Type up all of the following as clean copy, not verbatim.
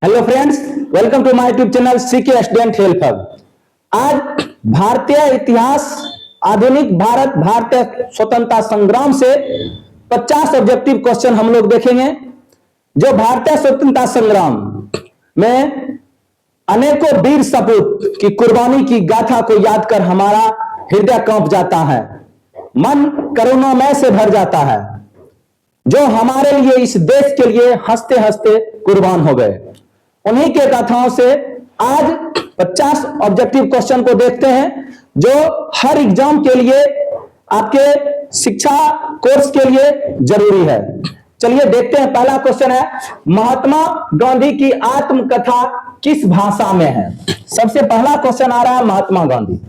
Hello friends, welcome to my YouTube channel CK student help hub. आज भारतीय इतिहास, आधुनिक भारतीय स्वतंत्रता संग्राम से 50 ऑब्जेक्टिव क्वेश्चन हम लोग देखेंगे। जो भारतीय स्वतंत्रता संग्राम में अनेकों वीर सपूत की कुर्बानी की गाथा को याद कर हमारा हृदय कांप जाता है, मन करुणामय से भर जाता है। जो हमारे लिए, इस देश के लिए हंसते हंसते कुर्बान हो गए, उन्हीं के गाथाओं से आज 50 ऑब्जेक्टिव क्वेश्चन को देखते हैं, जो हर एग्जाम के लिए, आपके शिक्षा कोर्स के लिए जरूरी है। चलिए देखते हैं। पहला क्वेश्चन है, महात्मा गांधी की आत्मकथा किस भाषा में है? सबसे पहला क्वेश्चन आ रहा है महात्मा गांधी।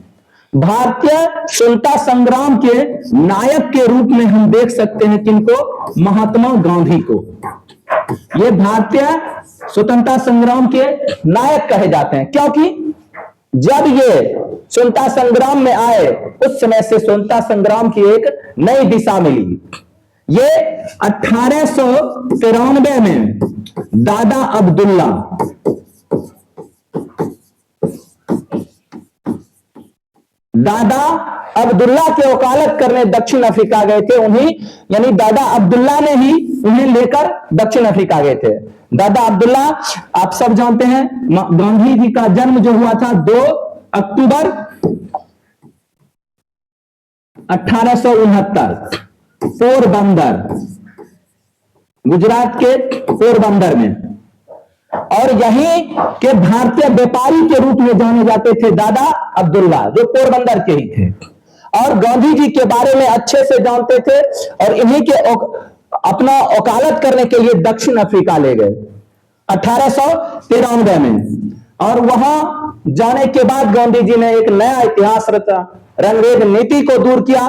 भारतीय स्वतंत्रता संग्राम के नायक के रूप में हम देख सकते हैं किनको? महात्मा गांधी को। ये भारतीय स्वतंत्रता संग्राम के नायक कहे जाते हैं, क्योंकि जब ये स्वतंत्रता संग्राम में आए उस समय से स्वतंत्रता संग्राम की एक नई दिशा मिली। ये 1893 में दादा अब्दुल्ला के वकालत करने दक्षिण अफ्रीका गए थे। उन्हीं यानी दादा अब्दुल्ला ने ही उन्हें लेकर दक्षिण अफ्रीका गए थे। दादा अब्दुल्ला आप सब जानते हैं। गांधी जी का जन्म जो हुआ था 2 अक्टूबर 1869 पोरबंदर, गुजरात के पोरबंदर में। और यहीं के भारतीय व्यापारी के रूप में जाने जाते थे दादा अब्दुल्ला, जो पोरबंदर के ही थे और गांधी जी के बारे में अच्छे से जानते थे, और इन्हीं के अपना वकालत करने के लिए दक्षिण अफ्रीका ले गए 1893 में। और वहां जाने के बाद गांधी जी ने एक नया इतिहास रचा, रंगभेद नीति को दूर किया,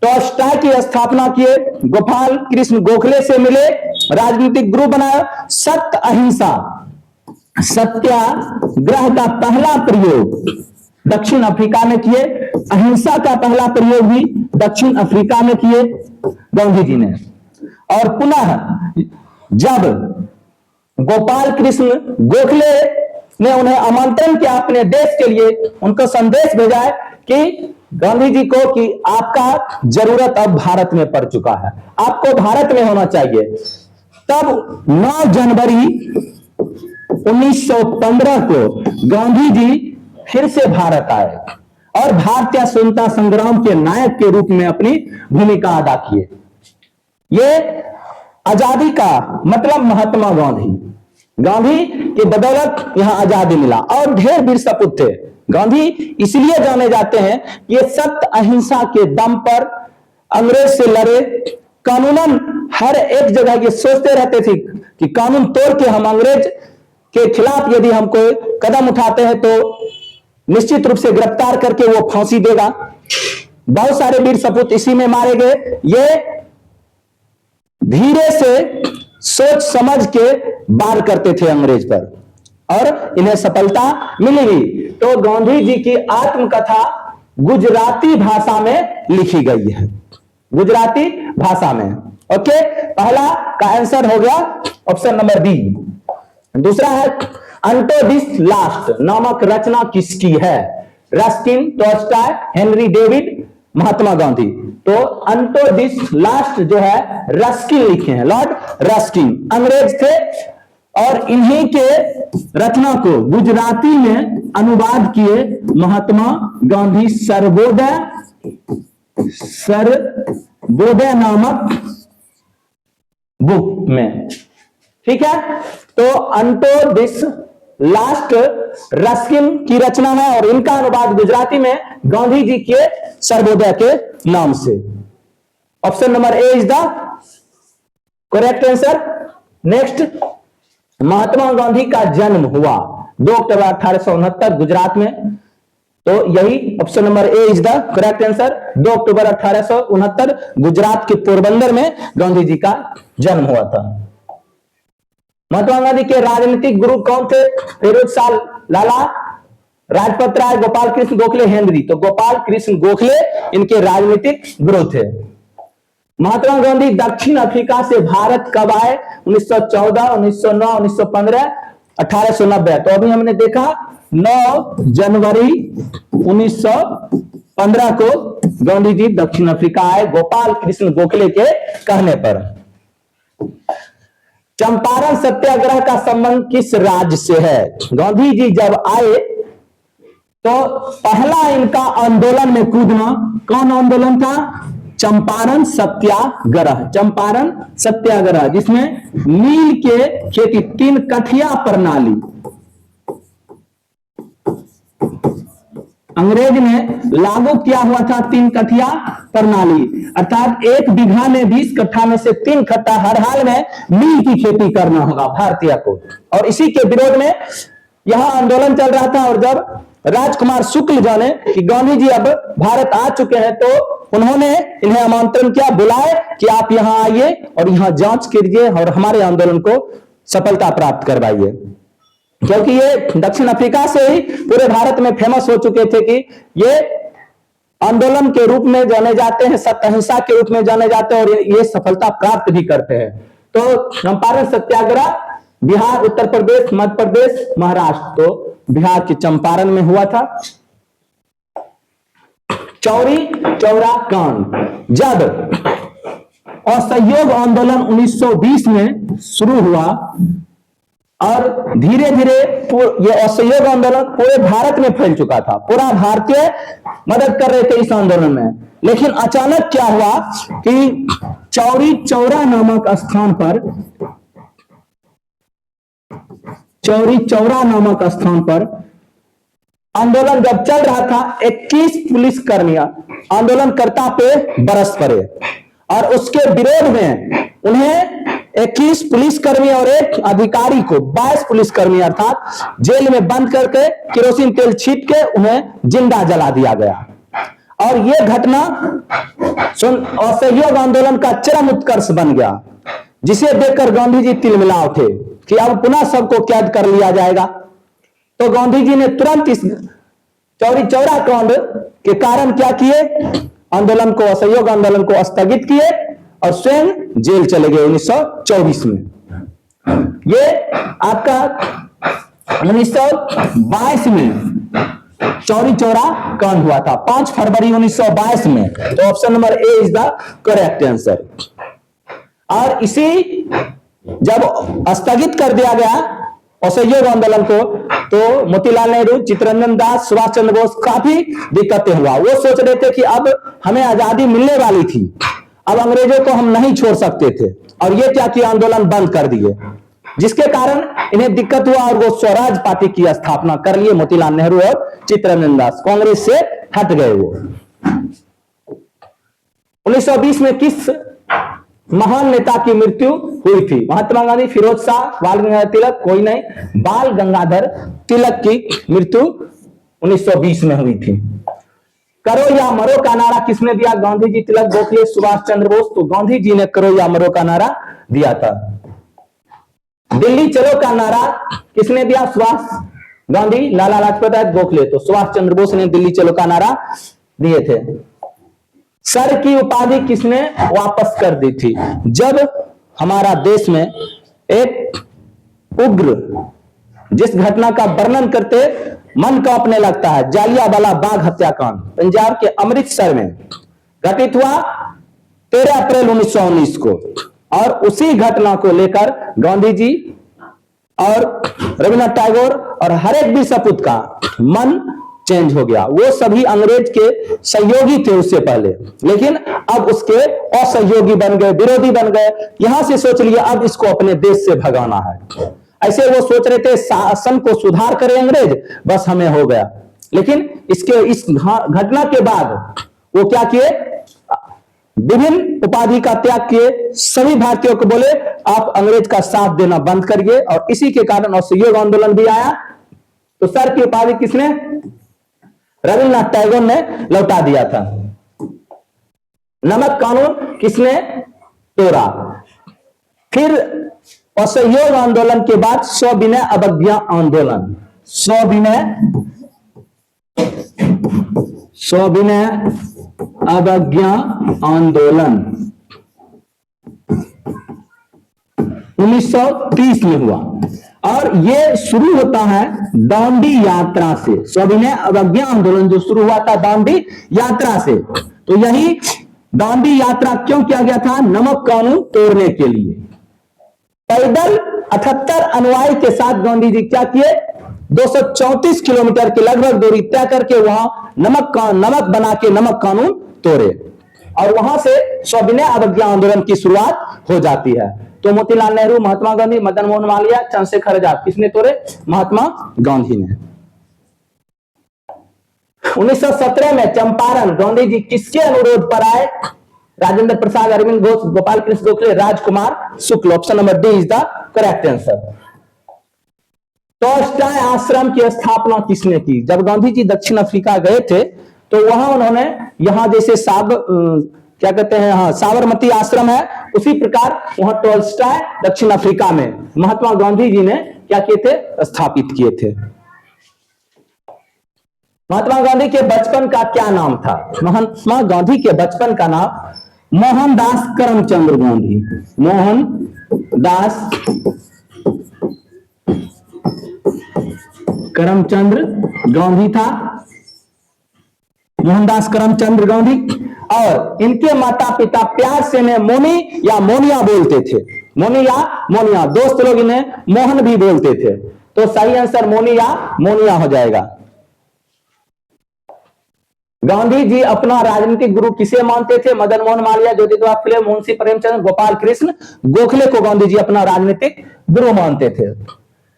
टॉल्स्टॉय की स्थापना किए, गोपाल कृष्ण गोखले से मिले, राजनीतिक ग्रुप बनाया, सत्य अहिंसा सत्याग्रह का पहला प्रयोग दक्षिण अफ्रीका में किए, अहिंसा का पहला प्रयोग भी दक्षिण अफ्रीका में किए गांधी जी ने। और पुनः जब गोपाल कृष्ण गोखले ने उन्हें आमंत्रण किया अपने देश के लिए, उनको संदेश भेजा है कि गांधी जी को कि आपका जरूरत अब भारत में पड़ चुका है, आपको भारत में होना चाहिए। तब 9 जनवरी 1915 को गांधी जी फिर से भारत आए और भारतीय स्वतंत्रता संग्राम के नायक के रूप में अपनी भूमिका अदा किए। ये आजादी का मतलब महात्मा गांधी की बदौलत यहां आजादी मिला। और ढेर वीर सपूत थे। गांधी इसलिए जाने जाते हैं, ये सत्य अहिंसा के दम पर अंग्रेज से लड़े। कानूनन हर एक जगह ये सोचते रहते थे कि कानून तोड़ के हम अंग्रेज के खिलाफ यदि हम कोई कदम उठाते हैं तो निश्चित रूप से गिरफ्तार करके वो फांसी देगा। बहुत सारे वीर सपूत इसी में मारे गए। ये धीरे से सोच समझ के वार करते थे अंग्रेज पर, और इन्हें सफलता मिली भी। तो गांधी जी की आत्मकथा गुजराती भाषा में लिखी गई है, गुजराती भाषा में। ओके, पहला का आंसर हो गया ऑप्शन नंबर बी। दूसरा है, अंटो दिस लास्ट नामक रचना किसकी है? Ruskin, Tolstoy, Henry David, Mahatma Gandhi. तो अंटो दिस लास्ट जो है रस्किन लिखे हैं, लॉर्ड रस्किन अंग्रेज थे, और इन्हीं के रचना को गुजराती में अनुवाद किए महात्मा गांधी सर्वोदय नामक बुक में। ठीक है, तो अंटो दिस लास्ट रस्किन की रचना है और इनका अनुवाद गुजराती में गांधी जी के सर्वोदय के नाम से। Option number A is the correct answer. Next, Mahatma Gandhi का जन्म हुआ 2 अक्टूबर 1869 गुजरात में। तो यही option number A is the correct answer. 2 अक्टूबर 1869 गुजरात के पोरबंदर में गांधी जी का जन्म हुआ था। महात्मा गांधी के राजनीतिक गुरु कौन थे? फिरोज शाह, लाला राजपत राय, गोपाल कृष्ण गोखले, हेनरी। तो गोपाल कृष्ण गोखले इनके राजनीतिक गुरु थे। महात्मा गांधी दक्षिण अफ्रीका से भारत कब आए? 1914, 1909, 1915 1890। तो अभी हमने देखा 9 जनवरी 1915 को गांधी जी दक्षिण अफ्रीका आए गोपाल कृष्ण गोखले के कहने पर। चंपारण सत्याग्रह का संबंध किस राज्य से है? गांधी जी जब आए तो पहला इनका आंदोलन में कूदना कौन आंदोलन था? चंपारण सत्याग्रह। चंपारण सत्याग्रह जिसमें नील के खेती 3 कठिया प्रणाली अंग्रेज ने लागू किया हुआ था। 3 कठिया प्रणाली अर्थात 1 बीघा में 20 कट्ठा में से 3 कट्ठा हर हाल में नील की खेती करना होगा भारतीय को। और इसी के विरोध में यह आंदोलन चल रहा था। और जब राजकुमार शुक्ल जाने कि गांधी जी अब भारत आ चुके हैं तो उन्होंने इन्हें आमंत्रण किया, बुलाए कि आप यहां आइए और यहां जांच कीजिए और हमारे आंदोलन को सफलता प्राप्त करवाइए। क्योंकि ये दक्षिण अफ्रीका से ही पूरे भारत में फेमस हो चुके थे कि ये आंदोलन के रूप में जाने जाते हैं, सत्य अहिंसा के रूप में जाने जाते हैं और ये सफलता प्राप्त भी करते हैं। तो चंपारण सत्याग्रह बिहार, उत्तर प्रदेश, मध्य प्रदेश, महाराष्ट्र, तो बिहार के चंपारण में हुआ था। चौरी चौरा कांड जब असहयोग आंदोलन 1920 में शुरू हुआ और धीरे धीरे ये असहयोग आंदोलन पूरे भारत में फैल चुका था। पूरा भारतीय मदद कर रहे थे इस आंदोलन में। लेकिन अचानक क्या हुआ कि चौरी चौरा नामक स्थान पर आंदोलन जब चल रहा था 21 पुलिसकर्मियां आंदोलनकर्ता पे बरस पड़े और उसके विरोध में उन्हें 21 पुलिसकर्मी और एक अधिकारी को 22 पुलिसकर्मी अर्थात जेल में बंद करके केरोसिन तेल छीट के उन्हें जिंदा जला दिया गया। और यह घटना असहयोग आंदोलन का चरम उत्कर्ष बन गया, जिसे देखकर गांधी जी तिलमिला उठे कि अब पुनः सबको कैद कर लिया जाएगा। तो गांधी जी ने तुरंत इस चौरी चौरा कांड के कारण क्या किए? आंदोलन को, असहयोग आंदोलन को स्थगित किए और स्वयं जेल चले गए 1924 में। ये आपका 1922 में चौरी चौरा कांड हुआ था, 5 फरवरी 1922 में। तो option number A is the correct answer. और इसी जब स्थगित कर दिया गया असहयोग आंदोलन को तो मोतीलाल नेहरू, चित्तरंजन दास, सुभाष चंद्र बोस काफी दिक्कतें हुआ। वो सोच रहे थे कि अब हमें आजादी मिलने वाली थी, अब अंग्रेजों को हम नहीं छोड़ सकते थे। और ये क्या किया? आंदोलन बंद कर दिए, जिसके कारण इन्हें दिक्कत हुआ और वो स्वराज पार्टी की स्थापना कर लिए। मोतीलाल नेहरू और चित्तरंजन दास कांग्रेस से हट गए। वो 1920 में किस महान नेता की मृत्यु हुई थी? महात्मा गांधी, फिरोज शाह, बाल गंगाधर तिलक? कोई नहीं, बाल गंगाधर तिलक की मृत्यु 1920 में हुई थी। करो या मरो का नारा किसने दिया? गांधी जी, तिलक, गोखले, सुभाष चंद्र बोस? तो गांधी जी ने करो या मरो का नारा दिया था। दिल्ली चलो का नारा किसने दिया? सुभाष गांधी, लाला लाजपत राय, गोखले? तो सुभाष चंद्र बोस ने दिल्ली चलो का नारा दिए थे। सर की उपाधि किसने वापस कर दी थी? जब हमारा देश में एक उग्र, जिस घटना का वर्णन करते मन कांपने लगता है, जालियांवाला बाग हत्याकांड पंजाब के अमृतसर में घटित हुआ 13 अप्रैल 1919 को। और उसी घटना को लेकर गांधी जी और रविन्द्रनाथ टैगोर और हर एक भी सपूत का मन चेंज हो गया। वो सभी अंग्रेज के सहयोगी थे उससे पहले, लेकिन अब उसके असहयोगी बन गए, विरोधी बन गए। यहां से सोच लिया अब इसको अपने देश से भगाना है। ऐसे वो सोच रहे थे शासन को सुधार करे अंग्रेज, बस हमें हो गया। लेकिन इस घटना के बाद वो क्या किए? विभिन्न उपाधि का त्याग किए, सभी भारतीयों को बोले आप अंग्रेज का साथ देना बंद करिए। और इसी के कारण असहयोग आंदोलन भी आया। तो सर की उपाधि किसने? रविन्द्रनाथ टैगोर ने लौटा दिया था। नमक कानून किसने तोड़ा? फिर असहयोग आंदोलन के बाद सविनय अवज्ञा आंदोलन, सविनय अवज्ञा आंदोलन 1930 में हुआ। और ये शुरू होता है दांडी यात्रा से। सविनय अवज्ञा आंदोलन जो शुरू हुआ था दांडी यात्रा से। तो यही दांडी यात्रा क्यों किया गया था? नमक कानून तोड़ने के लिए। पैदल 78 अनुयायी के साथ गांधी जी क्या किए? 234 किलोमीटर की लगभग दूरी तय करके वहां नमक बना के नमक कानून तोड़े और वहां से सविनय अवज्ञा आंदोलन की शुरुआत हो जाती है। तो मोतीलाल नेहरू, महात्मा गांधी, मदन मोहन मालवीय, चंद्रशेखर आजाद किसने तोड़े? महात्मा गांधी ने। 1917 में चंपारण गांधी जी किसके अनुरोध पर आए? Rajendra Prasad, Aurobindo Ghosh, Gopal Krishna Gokhale, Rajkumar Shukla. Option number D is the correct answer. Tolstoy Ashram की स्थापना किसने की? जब गांधी जी दक्षिण अफ्रीका गए थे तो वहां उन्होंने यहां जैसे क्या कहते हैं, हाँ, साबरमती आश्रम है, उसी प्रकार वहां टॉलस्टॉय दक्षिण अफ्रीका में महात्मा गांधी जी ने क्या किए थे? स्थापित किए थे। महात्मा गांधी के बचपन का क्या नाम था? महात्मा गांधी के बचपन का नाम मोहनदास करमचंद गांधी, मोहनदास करमचंद गांधी था, मोहनदास करमचंद गांधी। और इनके माता पिता प्यार से इन्हें मोनी या मोनिया बोलते थे। मोनी या मोनिया, दोस्त लोग इन्हें मोहन भी बोलते थे। तो सही आंसर मोनी या मोनिया हो जाएगा। गांधी जी अपना राजनीतिक गुरु किसे मानते थे? मदन मोहन मालवीय, ज्योतिबा फुले, मुंशी प्रेमचंद, गोपाल कृष्ण गोखले को गांधी जी अपना राजनीतिक गुरु मानते थे।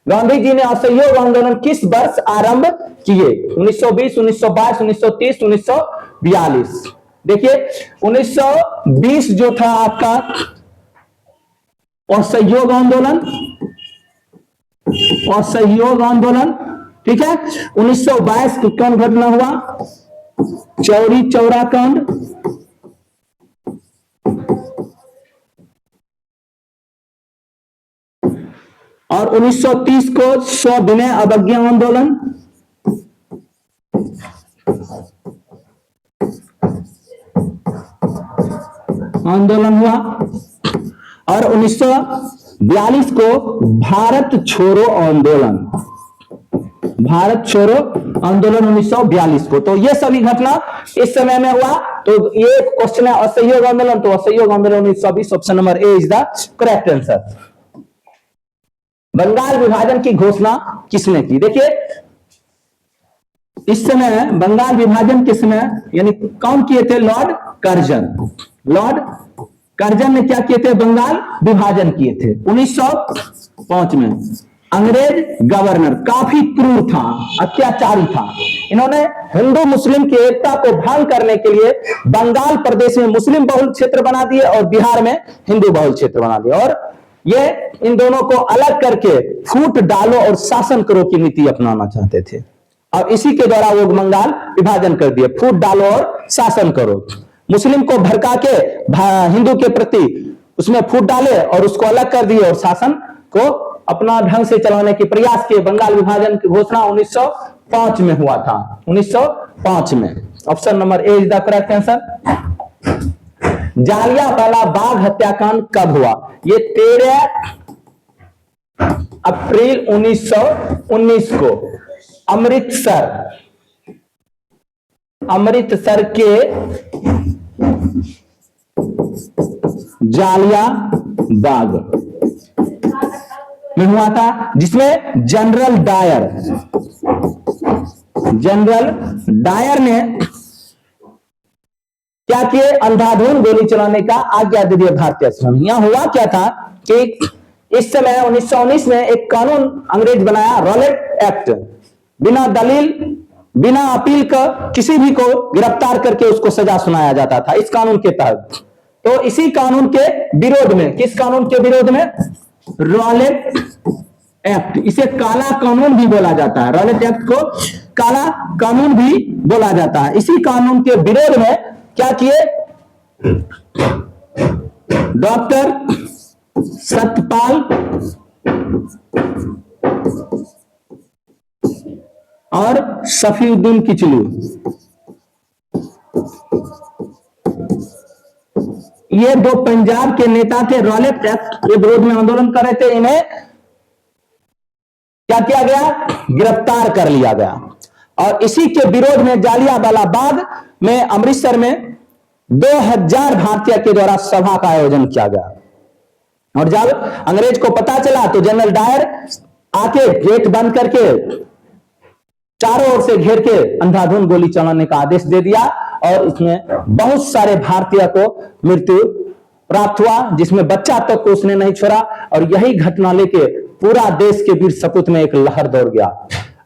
गांधी जी ने असहयोग आंदोलन किस वर्ष आरंभ किए? 1920, 1922, 1930, 1942। देखिए 1920 जो था आपका असहयोग आंदोलन, असहयोग आंदोलन, ठीक है। 1922 को कौन घटना हुआ? चौरी चौरा कांड। और 1930 को सविनय अवज्ञा आंदोलन। हुआ। और 1942 को भारत छोड़ो आंदोलन, भारत छोड़ो आंदोलन 1942 को। तो ये सभी घटना इस समय में हुआ। तो ये क्वेश्चन है असहयोग आंदोलन, तो असहयोग आंदोलन 1920, option number A is the correct answer. Bengal विभाजन की घोषणा किसने की? देखिए इस समय बंगाल विभाजन के समय यानी कौन किए थे? Lord Curzon. लॉर्ड कर्जन ने क्या किए थे? बंगाल विभाजन किए थे 1905 में। अंग्रेज गवर्नर काफी क्रूर था, अत्याचारी था। इन्होंने हिंदू मुस्लिम की एकता को भंग करने के लिए बंगाल प्रदेश में मुस्लिम बहुल क्षेत्र बना दिए और बिहार में हिंदू बहुल क्षेत्र बना दिए। और ये इन दोनों को अलग करके फूट डालो और शासन करो की नीति अपनाना चाहते थे। और इसी के द्वारा वो बंगाल विभाजन कर दिए, फूट डालो और शासन करो। मुस्लिम को भड़का के हिंदू के प्रति उसमें फूट डाले और उसको अलग कर दिए और शासन को अपना ढंग से चलाने के प्रयास किए। बंगाल विभाजन की घोषणा 1905 में हुआ था, 1905 में। Option number A is the correct answer. Jallianwala Bagh हत्याकांड कब हुआ? ये 13 अप्रैल 1919 को अमृतसर के जालियांवाला बाग में हुआ था, जिसमें जनरल डायर ने क्या किए? अंधाधुंध गोली चलाने का आज्ञा दे दिया भारतीय सेना। यहां हुआ क्या था कि इस समय 1919 में एक कानून अंग्रेज बनाया, रॉलेट एक्ट। बिना दलील बिना अपील का किसी भी को गिरफ्तार करके उसको सजा सुनाया जाता था इस कानून के तहत। तो इसी कानून के विरोध में, किस कानून के विरोध में? Rowlatt act. इसे काला कानून भी बोला जाता है, रॉलेट एक्ट को काला कानून भी बोला जाता है। इसी कानून के विरोध में क्या किए? डॉक्टर सत्यपाल और सफीउद्दीन किचलू, ये दो पंजाब के नेता थे, रॉलेट एक्ट के विरोध में आंदोलन कर रहे थे। इन्हें क्या किया गया, गिरफ्तार कर लिया गया। और इसी के विरोध में जालियांवाला बाग में अमृतसर में 2000 भारतीय के द्वारा सभा का आयोजन किया गया। और जब अंग्रेज को पता चला तो जनरल डायर आके गेट बंद करके चारों ओर से घेर के अंधाधुंध गोली चलाने का आदेश दे दिया और इसमें बहुत सारे भारतीय को मृत्यु प्राप्त हुआ, जिसमें बच्चा तक को उसने नहीं छोड़ा। और यही घटना लेके पूरा देश के वीर सपूत में एक लहर दौड़ गया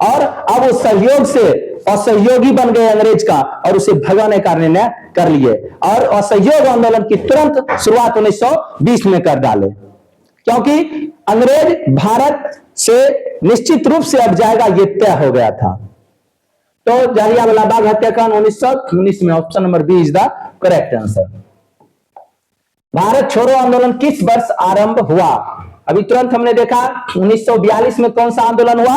और अब उस सहयोग से असहयोगी बन गए अंग्रेज का और उसे भगाने का निर्णय कर लिए और असहयोग आंदोलन की तुरंत शुरुआत 1920 में कर डाले, क्योंकि अंग्रेज भारत से निश्चित रूप से अब जाएगा ये तय हो गया था। तो जालियांवाला बाग हत्याकांड 1919 में, option number B is the correct answer. Bharat छोड़ो आंदोलन किस वर्ष आरंभ हुआ? अभी तुरंत हमने देखा 1942 में कौन सा आंदोलन हुआ,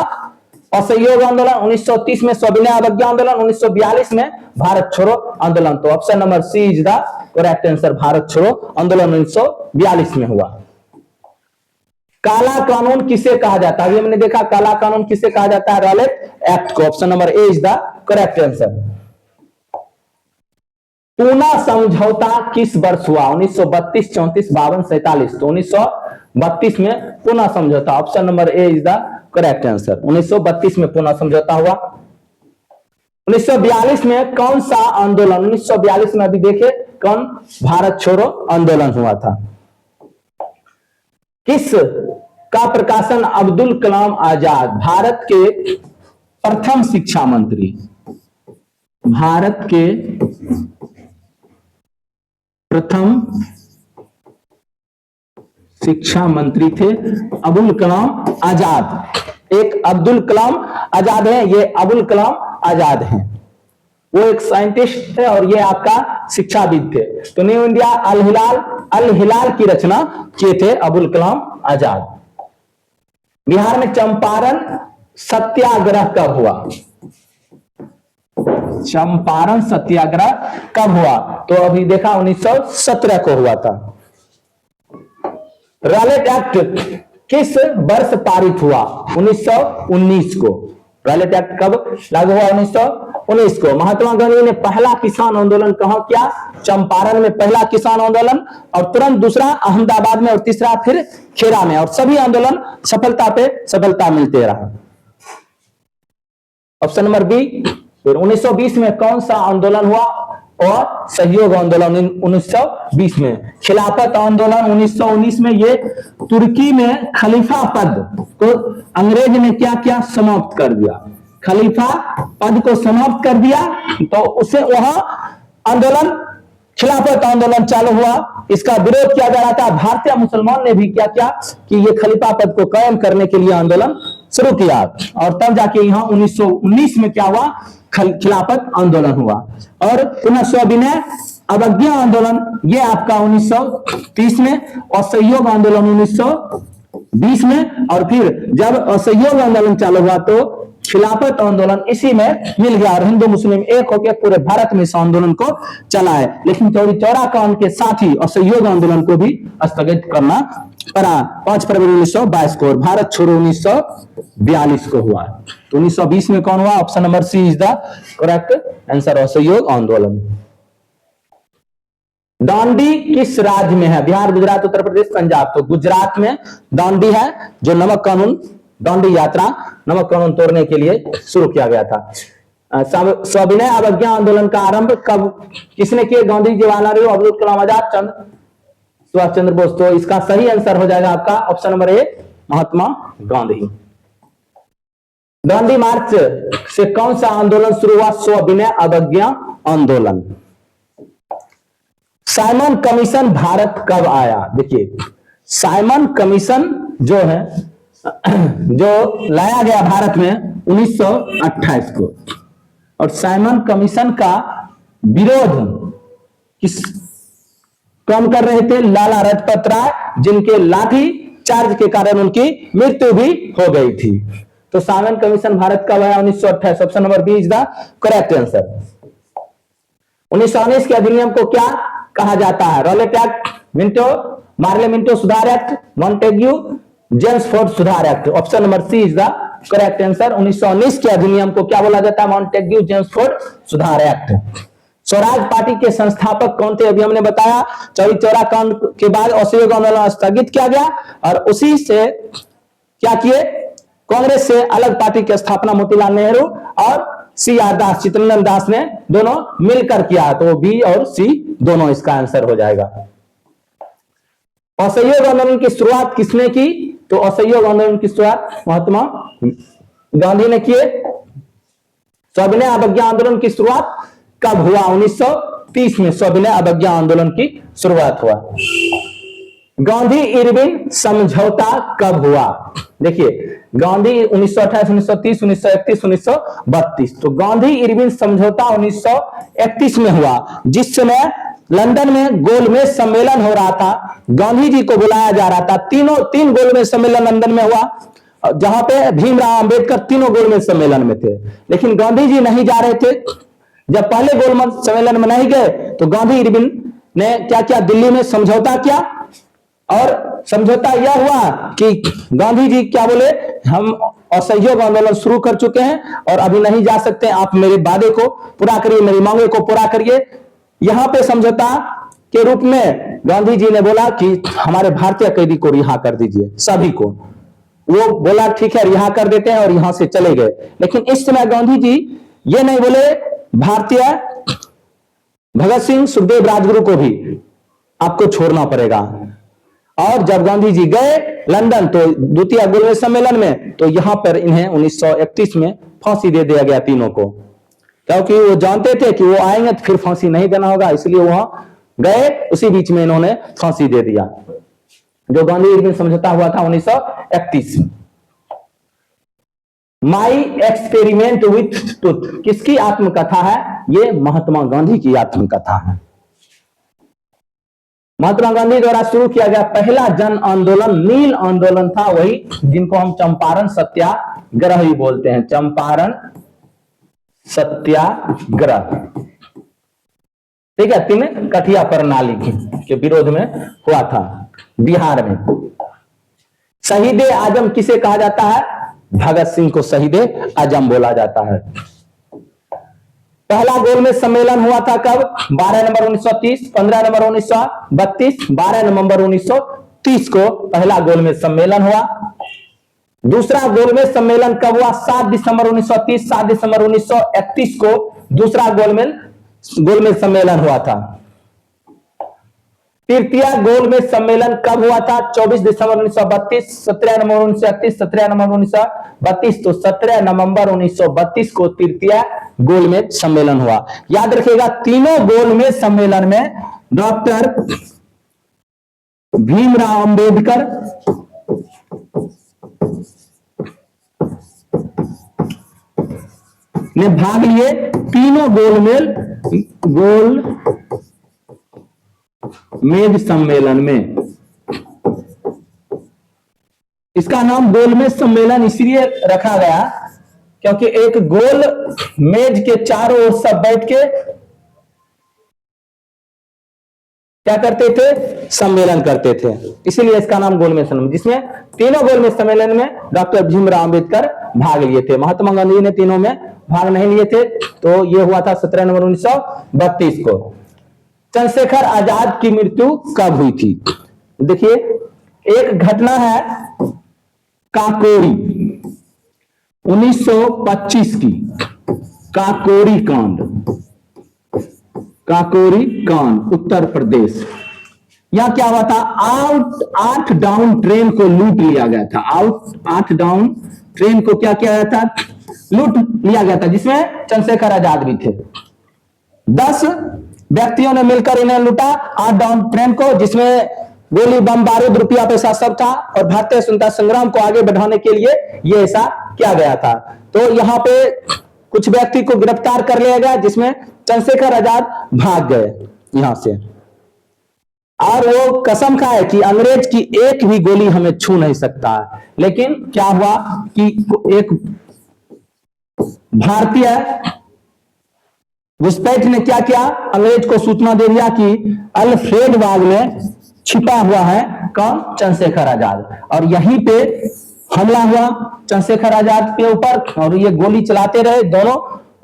असहयोग आंदोलन। 1930 में सविनय अवज्ञा आंदोलन। 1942 में भारत छोड़ो आंदोलन। तो option number C is the correct answer, Bharat छोड़ो आंदोलन 1942 में हुआ। काला कानून किसे कहा जाता है? अभी हमने देखा काला कानून किसे कहा जाता है, रॉलेट एक्ट को। Option number A is the correct answer. Poona समझौता किस वर्ष हुआ? 1932, 34, 52, 47। तो 1932 में पूना समझौता, option number A is the correct answer. 1932 में पूना समझौता हुआ। 1942 में कौन सा आंदोलन, 1942 में अभी देखे कौन भारत छोड़ो आंदोलन हुआ था? किस का प्रकाशन अब्दुल कलाम आजाद, भारत के प्रथम शिक्षा मंत्री, भारत के प्रथम शिक्षा मंत्री थे अबुल कलाम आजाद। एक अब्दुल कलाम आजाद है, ये अबुल कलाम आजाद हैं। वो एक साइंटिस्ट थे और ये आपका शिक्षाविद थे। तो न्यू इंडिया अल हिलाल की रचना किए थे अबुल कलाम आजाद। बिहार में चंपारण सत्याग्रह कब हुआ? चंपारण सत्याग्रह कब हुआ? तो अभी देखा 1917 को हुआ था। रॉलेट एक्ट किस वर्ष पारित हुआ? 1919 को। रॉलेट एक्ट कब लागू हुआ? 1919 को। महात्मा गांधी ने पहला किसान आंदोलन कहां किया? चंपारण में पहला किसान आंदोलन, और तुरंत दूसरा अहमदाबाद में, और तीसरा फिर खेड़ा में। और सभी आंदोलन सफलता पे सफलता मिलते रहा। Option number B. फिर 1920 में कौन सा आंदोलन हुआ? और सहयोग आंदोलन 1920 में। खिलाफत आंदोलन 1919 में। ये तुर्की में खलीफा पद को अंग्रेज ने क्या किया? समाप्त कर दिया। खलीफा पद को समाप्त कर दिया तो उसे वहां आंदोलन, खिलाफत आंदोलन चालू हुआ। इसका विरोध किया जा रहा था। भारतीय मुसलमान ने भी क्या किया कि ये खलीफा पद को कायम करने के लिए आंदोलन शुरू किया। और तब जाके यहाँ 1919 में क्या हुआ? खिलाफत आंदोलन हुआ। और पुनः सविनय अवज्ञा आंदोलन ये आपका 1930 में, और सहयोग आंदोलन 1920 में। और फिर जब असहयोग आंदोलन चालू हुआ तो खिलाफत आंदोलन इसी में मिल गया और हिंदू मुस्लिम एक होकर पूरे भारत में इस आंदोलन को चलाए। लेकिन चौरी चौरा कांड के साथ ही असहयोग आंदोलन को भी स्थगित करना पड़ा 5 फरवरी 1922 को। और भारत छोड़ो 1942 को हुआ। तो 1920 में कौन हुआ? Option number C is the correct answer, असहयोग आंदोलन। दांडी किस राज्य में है? बिहार, गुजरात, उत्तर प्रदेश, पंजाब। तो गुजरात में दांडी है, जो नमक कानून, दांडी यात्रा नमक कानून तोड़ने के लिए शुरू किया गया था। सविनय अवज्ञा आंदोलन का आरंभ कब किसने किया? गांधी, जवाहरलाल नेहरू, अब्दुल कलाम आजाद, सुभाष चंद्र बोस। तो इसका सही आंसर हो जाएगा आपका ऑप्शन नंबर ए, महात्मा गांधी। दांडी मार्च से कौन सा आंदोलन शुरू हुआ? सविनय अवज्ञा आंदोलन। साइमन कमीशन भारत कब आया? देखिए साइमन कमीशन जो है, जो लाया गया भारत में 1928 को। और साइमन कमीशन का विरोध किस कौन कर रहे थे? लाला लाजपत राय, जिनके लाठी चार्ज के कारण उनकी मृत्यु भी हो गई थी। तो साइमन कमीशन भारत कब आया? 1928। Option number B is the correct answer. 1919 के अधिनियम को क्या कहा जाता है? Rowlatt act, Minto, Morley Minto सुधार एक्ट, मॉन्टेग्यू जेम्स फोर्ड सुधार act. Option number C is the correct answer. 1919 के अधिनियम को क्या बोला जाता है? मॉन्टेग्यू जेम्सफोर्ड सुधार एक्ट। स्वराज पार्टी के संस्थापक कौन थे? अभी हमने बताया। चौरी चौरा कांड के बाद असहयोग आंदोलन स्थगित किया गया और उसी से क्या किए? कांग्रेस से अलग पार्टी की स्थापना मोतीलाल नेहरू और CR दास, चित्तरंजन दास ने दोनों मिलकर किया। तो बी और सी दोनों इसका आंसर हो जाएगा। असहयोग आंदोलन की शुरुआत किसने की? तो असहयोग आंदोलन की शुरुआत महात्मा गांधी ने किए। सविनय अवज्ञा आंदोलन की शुरुआत कब हुआ? 1930 में सविनय अवज्ञा आंदोलन की शुरुआत हुआ। गांधी इरविन समझौता कब हुआ? देखिए, गांधी 1928, 1930, 1931, 1932। तो गांधी इरविन समझौता 1931 में हुआ, जिस समय लंदन में गोलमेज सम्मेलन हो रहा था। गांधी जी को बुलाया जा रहा था। तीन गोलमेज सम्मेलन लंदन में हुआ, जहां पे भीमराव अंबेडकर तीनों गोलमेज सम्मेलन में थे, लेकिन गांधी जी नहीं जा रहे थे। जब पहले गोलमेज सम्मेलन में नहीं गए तो गांधी इरविन ने क्या किया? दिल्ली में समझौता किया और समझौता यह हुआ कि गांधी जी क्या बोले? हम असहयोग आंदोलन शुरू कर चुके हैं और अभी नहीं जा सकते, आप मेरे वादे को पूरा करिए, मेरी मांगे को पूरा करिए। यहां पे समझौता के रूप में गांधी जी ने बोला कि हमारे भारतीय कैदी को रिहा कर दीजिए, सभी को। वो बोला ठीक है, रिहा कर देते हैं, और यहां से चले गए। लेकिन इस समय गांधी जी ये नहीं बोले भारतीय भगत सिंह, सुखदेव, राजगुरु को भी आपको छोड़ना पड़ेगा। और जब गांधी जी गए लंदन तो द्वितीय गोलमेज सम्मेलन में, तो यहां पर इन्हें 1931 में फांसी दे दिया गया तीनों को, क्योंकि वो जानते थे कि वो आएंगे तो फिर फांसी नहीं देना होगा, इसलिए वहां गए। उसी बीच में इन्होंने फांसी दे दिया। जो गांधी इरविन समझौता हुआ था 1931 में। माई एक्सपेरिमेंट विथ ट्रुथ किसकी आत्मकथा है? ये महात्मा गांधी की आत्मकथा है। महात्मा गांधी द्वारा शुरू किया गया पहला जन आंदोलन नील आंदोलन था, वही जिनको हम चंपारण सत्याग्रह भी बोलते हैं। चंपारण सत्याग्रह, ठीक है, 3 कठिया प्रणाली के विरोध में हुआ था बिहार में। शहीद आजम किसे कहा जाता है? भगत सिंह को शहीद आजम बोला जाता है। पहला गोलमेज सम्मेलन हुआ था कब? 12 नवंबर 1930, 15 नवंबर 1932, 12 नवंबर 1930 को पहला गोलमेज सम्मेलन हुआ। दूसरा गोलमेज सम्मेलन कब हुआ? 7 दिसंबर 1930, 7 दिसंबर 1931 को दूसरा गोलमेज सम्मेलन हुआ था। तृतीय गोलमेज सम्मेलन कब हुआ था? 24 दिसंबर 1932, 17 नवंबर 1931, 17 नवंबर 1932। तो 17 नवंबर 1932 को तृतीय गोलमेज सम्मेलन हुआ। याद रखिएगा, तीनों गोलमेज सम्मेलन में डॉक्टर भीमराव अंबेडकर, ने भाग लिए। तीनों गोलमेज सम्मेलन में। इसका नाम गोलमेज सम्मेलन इसलिए रखा गया क्योंकि एक गोल मेज के चारों ओर सब बैठ के क्या करते थे? सम्मेलन करते थे, इसीलिए इसका नाम गोलमेज सम्मेलन, जिसमें तीनों गोलमेज सम्मेलन में डॉक्टर भीमराव अंबेडकर भाग लिए थे। महात्मा गांधी ने तीनों में भाग नहीं लिए थे। तो यह हुआ था 17 नवंबर 1932 को। चंद्रशेखर आजाद की मृत्यु कब हुई थी? देखिए, एक घटना है काकोरी 1925 की, काकोरी कांड उत्तर प्रदेश। यहां क्या हुआ था? 8 डाउन ट्रेन को लूट लिया गया था। 8 डाउन ट्रेन को क्या किया गया था? लूट लिया गया था, जिसमें चंद्रशेखर आजाद भी थे। 10 व्यक्तियों ने मिलकर इन्हें लूटा, 8 डाउन ट्रेन को, जिसमें गोली, बम, बारूद, रुपया, पैसा सब था। और भारतीय स्वतंत्रता संग्राम को आगे बढ़ाने के लिए ये ऐसा किया गया था। तो यहां पे कुछ व्यक्ति को गिरफ्तार कर लिया गया, जिसमें चंद्रशेखर आजाद भाग गए यहां से, और वो कसम खाए कि अंग्रेज की एक भी गोली हमें छू नहीं सकता है। लेकिन क्या हुआ कि एक भारतीय घुसपैठ ने क्या किया? अंग्रेज को सूचना दे दिया कि अल्फ्रेड बाग में छिपा हुआ है कौन? चंद्रशेखर आजाद। और यहीं पे हमला हुआ चंद्रशेखर आजाद के ऊपर और ये गोली चलाते रहे दोनों,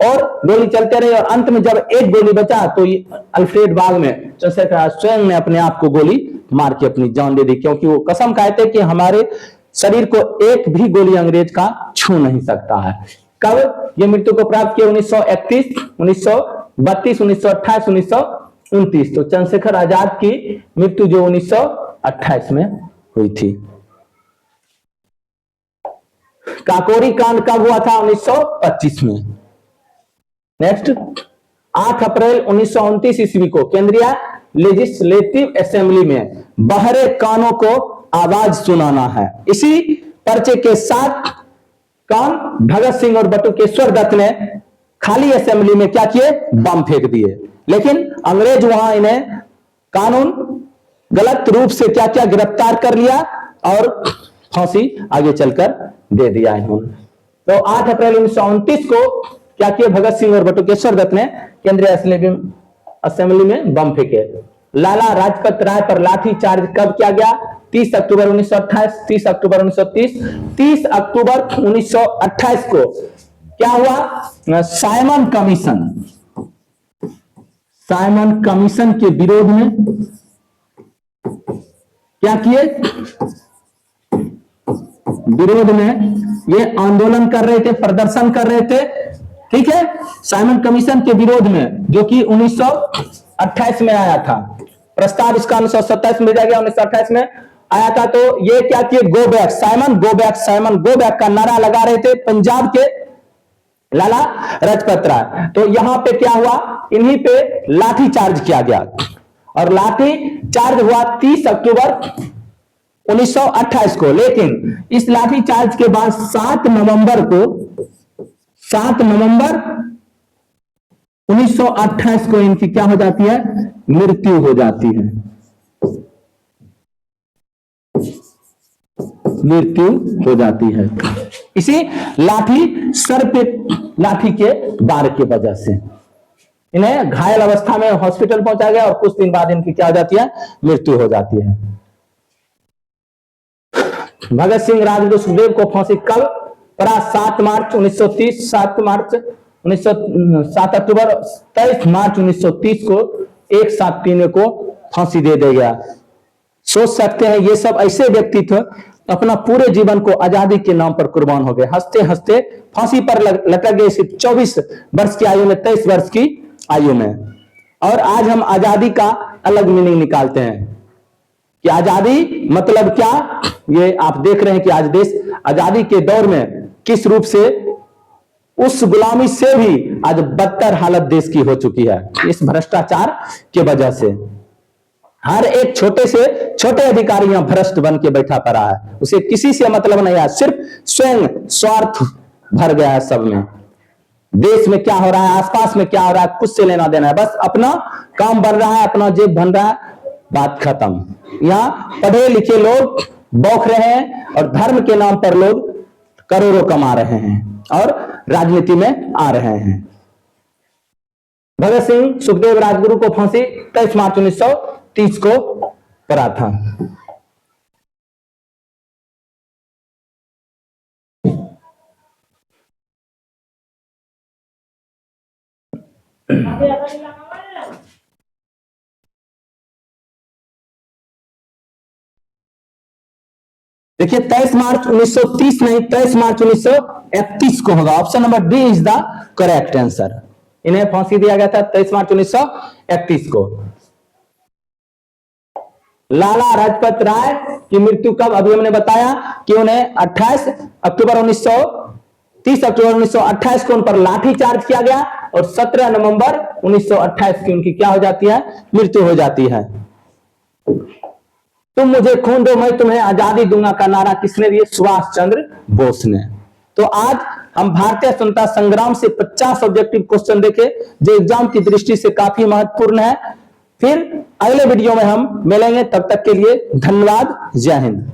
और गोली चलते रहे, और अंत में जब एक गोली बचा तो अल्फ्रेड बाग में चंद्रशेखर आजाद स्वयं ने अपने आप को गोली मार के अपनी जान दे दी, क्योंकि वो कसम खाए थे कि हमारे शरीर को एक भी गोली अंग्रेज का छू नहीं सकता है। कब ये मृत्यु को प्राप्त किया? 1931, 1932, 1928, 1929। तो चंद्रशेखर आजाद की मृत्यु जो 1928 में हुई थी। काकोरी कांड कब हुआ था? 1925 में। नेक्स्ट, 8 अप्रैल 1929 ईस्वी को केंद्रीय लेजिस्लेटिव असेंबली में बहरे कानों को आवाज सुनाना है। इसी पर्चे के साथ कौन? भगत सिंह और बटुकेश्वर दत्त ने खाली असेंबली में क्या किए? बम फेंक दिए। लेकिन अंग्रेज वहां इन्हें कानून गलत रूप से क्या क्या गिरफ्तार कर लिया और फांसी आगे चलकर दे दिया इन्होंने। तो 8 अप्रैल 1929 को क्या किया? भगत सिंह और बटुकेश्वर दत्त ने केंद्रीय असेंबली में बम फेंके। लाला लाजपत राय पर लाठी चार्ज कब किया गया? 30 अक्टूबर 1928, 30 अक्टूबर 1930। 30 अक्टूबर 1928 को क्या हुआ? साइमन कमीशन, साइमन कमीशन के विरोध में क्या किए? विरोध में ये आंदोलन कर रहे थे, प्रदर्शन कर रहे थे, ठीक है, साइमन कमीशन के विरोध में, जो कि 1928 में आया था। प्रस्ताव इसका 1927 में भेजा गया, 1928 में आया था। तो ये क्या किए? Go back Simon, go back Simon, go back का नारा लगा रहे थे पंजाब के लाला लाजपत राय। तो यहां पे क्या हुआ? इन्हीं पे लाठी चार्ज किया गया, और लाठी चार्ज हुआ 30 अक्टूबर 1928 को। लेकिन इस लाठी चार्ज के बाद 7 नवंबर 1928 को इनकी क्या हो जाती है? मृत्यु हो जाती है, मृत्यु हो जाती है। इसी लाठी सर पे लाठी के वार की वजह से इन्हें घायल अवस्था में हॉस्पिटल पहुंचा गया, और कुछ दिन बाद इनकी क्या हो जाती है? मृत्यु हो जाती है। भगत सिंह, राजगुरु, सुखदेव को फांसी कब पड़ा? 7 मार्च 1930, 7 अक्टूबर, 23 मार्च 1930 को एक साथ तीनों को फांसी दे दिया गया। सोच सकते हैं ये सब ऐसे व्यक्ति थे अपना पूरे जीवन को आजादी के नाम पर कुर्बान हो गए, हंसते हंसते फांसी पर लटक गए, सिर्फ 24 वर्ष की आयु में, 23 वर्ष की आयु में। और आज हम आजादी का अलग मीनिंग निकालते हैं कि आजादी मतलब क्या। ये आप देख रहे हैं कि आज देश आजादी के दौर में किस रूप से उस गुलामी से भी आज बदतर हालत देश की हो चुकी है, इस भ्रष्टाचार के वजह से। हर एक छोटे से छोटे अधिकारी यहां भ्रष्ट बन के बैठा पड़ा है, उसे किसी से मतलब नहीं है, सिर्फ स्वयं स्वार्थ भर गया है सब में। देश में क्या हो रहा है, आसपास में क्या हो रहा है, कुछ से लेना देना है, बस अपना काम बन रहा है, अपना जेब बन रहा है, बात खत्म। यहाँ पढ़े लिखे लोग बौख रहे हैं और धर्म के नाम पर लोग करोड़ों कमा रहे हैं और राजनीति में आ रहे हैं। भगत सिंह, सुखदेव, राजगुरु को फांसी 23 मार्च 1930 को पड़ा था। देखिए 23 मार्च 1930 नहीं, 23 मार्च 1931 को होगा। Option number D is the correct answer. इन्हें फांसी दिया गया था 23 मार्च 1931 को। लाला लाजपत राय की मृत्यु कब? अभी हमने बताया कि उन्हें 30 अक्टूबर 1928 को उन पर लाठी चार्ज किया गया, और 17 नवंबर 1928 की उनकी क्या हो जाती है? मृत्यु हो जाती है। तुम मुझे खून दो, मैं तुम्हें आजादी दूंगा का नारा किसने दिया? सुभाष चंद्र बोस ने। तो आज हम भारतीय स्वतंत्रता संग्राम से 50 ऑब्जेक्टिव क्वेश्चन देखे, जो एग्जाम की दृष्टि से काफी महत्वपूर्ण है। फिर अगले वीडियो में हम मिलेंगे, तब तक के लिए धन्यवाद, जय हिंद।